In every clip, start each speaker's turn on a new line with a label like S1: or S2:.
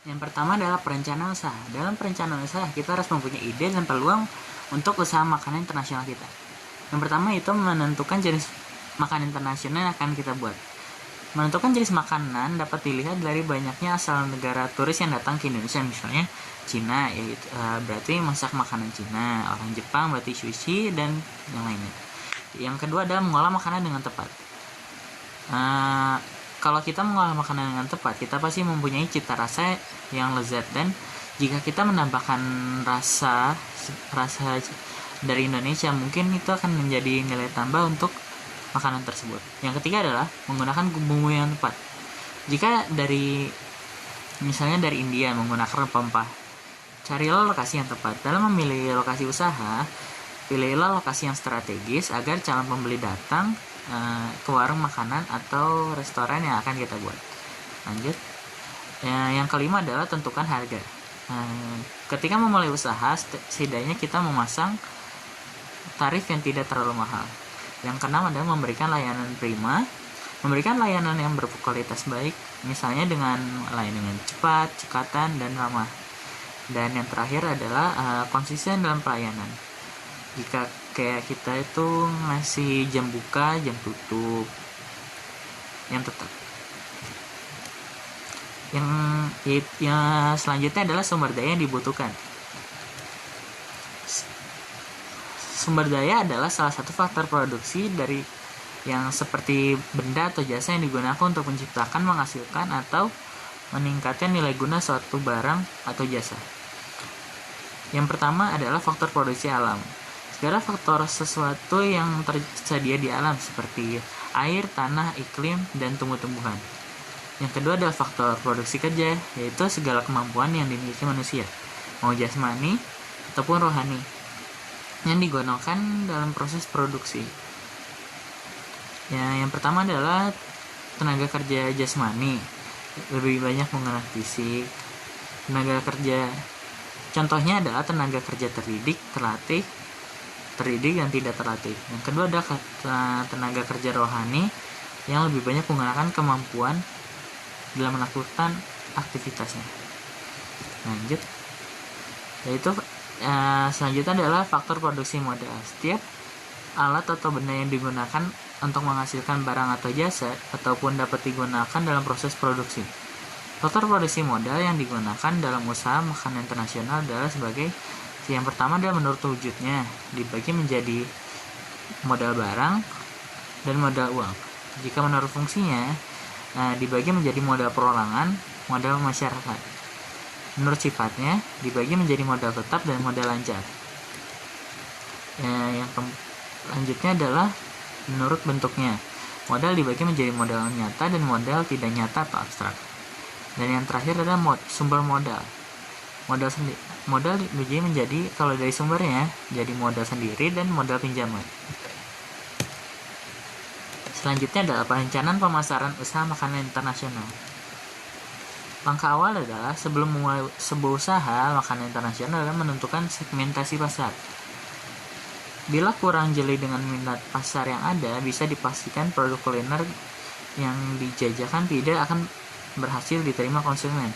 S1: Yang pertama adalah perencanaan usaha. Dalam perencanaan usaha, kita harus mempunyai ide dan peluang untuk usaha makanan internasional kita. Yang pertama itu menentukan jenis makanan internasional yang akan kita buat. Menentukan jenis makanan dapat dilihat dari banyaknya asal negara turis yang datang ke Indonesia. Misalnya Cina, yaitu berarti masak makanan Cina. Orang Jepang berarti sushi dan yang lainnya. Yang kedua adalah mengolah makanan dengan tepat. Kalau kita mengolah makanan dengan tepat, kita pasti mempunyai cita rasa yang lezat, dan jika kita menambahkan rasa dari Indonesia, mungkin itu akan menjadi nilai tambah untuk makanan tersebut. Yang ketiga adalah menggunakan bumbu yang tepat. Jika misalnya dari India menggunakan rempah, carilah lokasi yang tepat. Dalam memilih lokasi usaha, pilihlah lokasi yang strategis agar calon pembeli datang ke warung makanan atau restoran yang akan kita buat. Lanjut. Yang kelima adalah tentukan harga. Ketika memulai usaha, setidaknya kita memasang tarif yang tidak terlalu mahal. Yang keenam adalah memberikan layanan prima, memberikan layanan yang berkualitas baik, misalnya dengan layanan cepat, cekatan, dan ramah. Dan yang terakhir adalah konsisten dalam pelayanan. Jika kayak kita itu ngasih jam buka, jam tutup yang tetap. Yang selanjutnya adalah sumber daya yang dibutuhkan. Sumber daya adalah salah satu faktor produksi dari yang seperti benda atau jasa yang digunakan untuk menciptakan, menghasilkan, atau meningkatkan nilai guna suatu barang atau jasa. Yang pertama adalah faktor produksi alam. Segala faktor sesuatu yang tersedia di alam seperti air, tanah, iklim, dan tumbuh-tumbuhan. Yang kedua adalah faktor produksi kerja, yaitu segala kemampuan yang dimiliki manusia, mau jasmani ataupun rohani, yang digunakan dalam proses produksi. Yang pertama adalah tenaga kerja jasmani, lebih banyak menggunakan fisik. Tenaga kerja contohnya adalah tenaga kerja terdidik dan tidak terlatih. Yang kedua adalah tenaga kerja rohani yang lebih banyak menggunakan kemampuan dalam melakukan aktivitasnya. Lanjut, yaitu selanjutnya adalah faktor produksi modal. Setiap alat atau benda yang digunakan untuk menghasilkan barang atau jasa ataupun dapat digunakan dalam proses produksi. Faktor produksi modal yang digunakan dalam usaha makanan internasional adalah sebagai yang pertama adalah menurut wujudnya, dibagi menjadi modal barang dan modal uang. Jika menurut fungsinya, dibagi menjadi modal perorangan, modal masyarakat. Menurut sifatnya, dibagi menjadi modal tetap dan modal lancar. Yang selanjutnya adalah menurut bentuknya. Modal dibagi menjadi modal nyata dan modal tidak nyata atau abstrak. Dan yang terakhir adalah sumber modal. Modal dibagi menjadi, kalau dari sumbernya, jadi modal sendiri dan modal pinjaman. Selanjutnya adalah perencanaan pemasaran usaha makanan internasional. Langkah awal adalah sebelum memulai sebuah usaha makanan internasional adalah menentukan segmentasi pasar. Bila kurang jeli dengan minat pasar yang ada, bisa dipastikan produk kuliner yang dijajakan tidak akan berhasil diterima konsumen.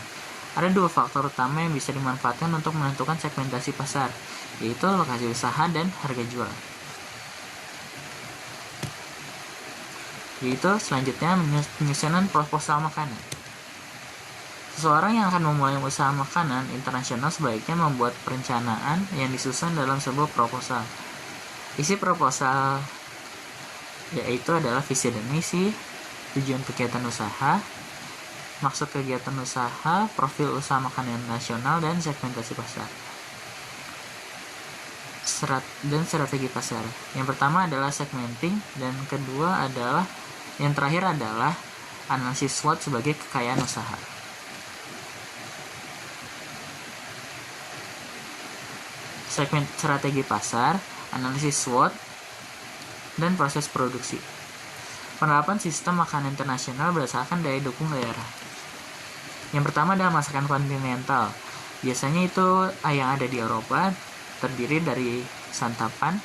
S1: Ada dua faktor utama yang bisa dimanfaatkan untuk menentukan segmentasi pasar, yaitu lokasi usaha dan harga jual. Yaitu selanjutnya penyusunan proposal makanan. Seseorang yang akan memulai usaha makanan internasional sebaiknya membuat perencanaan yang disusun dalam sebuah proposal. Isi proposal yaitu adalah visi dan misi, tujuan kegiatan usaha, maksud kegiatan usaha, profil usaha makanan nasional, dan segmentasi pasar. Dan strategi pasar. Yang pertama adalah segmenting, dan yang terakhir adalah analisis SWOT sebagai kekayaan usaha. Segmen strategi pasar, analisis SWOT, dan proses produksi. Penerapan sistem makanan internasional berdasarkan daya dukung daerah. Yang pertama adalah masakan kontinental. Biasanya itu yang ada di Eropa, terdiri dari santapan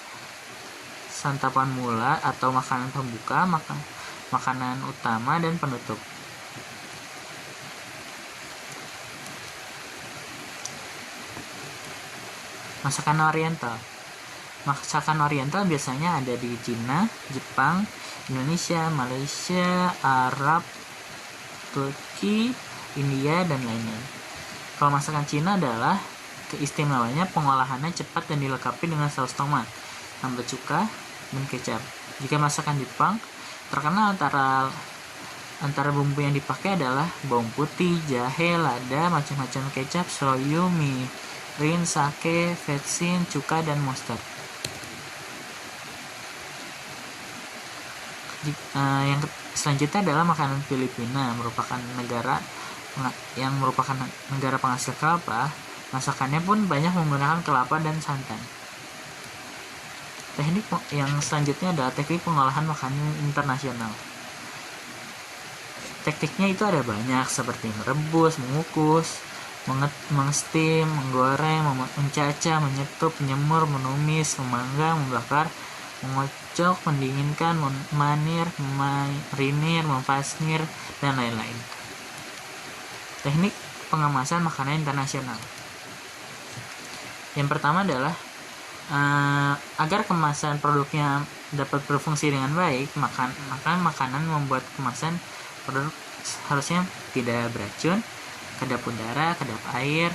S1: mula atau makanan pembuka, makanan utama, dan penutup. Masakan Oriental. Masakan Oriental biasanya ada di Cina, Jepang, Indonesia, Malaysia, Arab, Turki, India, dan lainnya. Kalau masakan Cina adalah keistimewanya pengolahannya cepat dan dilengkapi dengan saus tomat, sambal cuka, dan kecap. Jika masakan Jepang, terkenal antara bumbu yang dipakai adalah bawang putih, jahe, lada, macam-macam kecap, shoyu, mirin, sake, vetsin, cuka, dan mustard. Yang selanjutnya adalah makanan Filipina, merupakan negara penghasil kelapa. Masakannya pun banyak menggunakan kelapa dan santan. Teknik yang selanjutnya adalah teknik pengolahan makanan internasional. Tekniknya itu ada banyak, seperti merebus, mengukus, mengsteam, menggoreng, mencacah, menyetup, menyemur, menumis, memanggang, membakar, mengocok, mendinginkan, memarinir, mempasnir, dan lain-lain. Teknik pengemasan makanan internasional. Yang pertama adalah agar kemasan produknya dapat berfungsi dengan baik, maka makanan membuat kemasan produk harusnya tidak beracun, kedap udara, kedap air,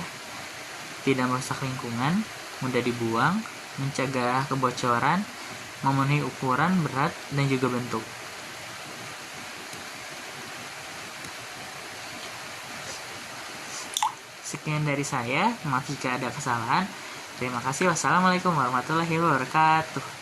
S1: tidak merusak lingkungan, mudah dibuang, mencegah kebocoran, memenuhi ukuran, berat, dan juga bentuk. Sekian dari saya, maaf jika ada kesalahan. Terima kasih. Wassalamualaikum warahmatullahi wabarakatuh.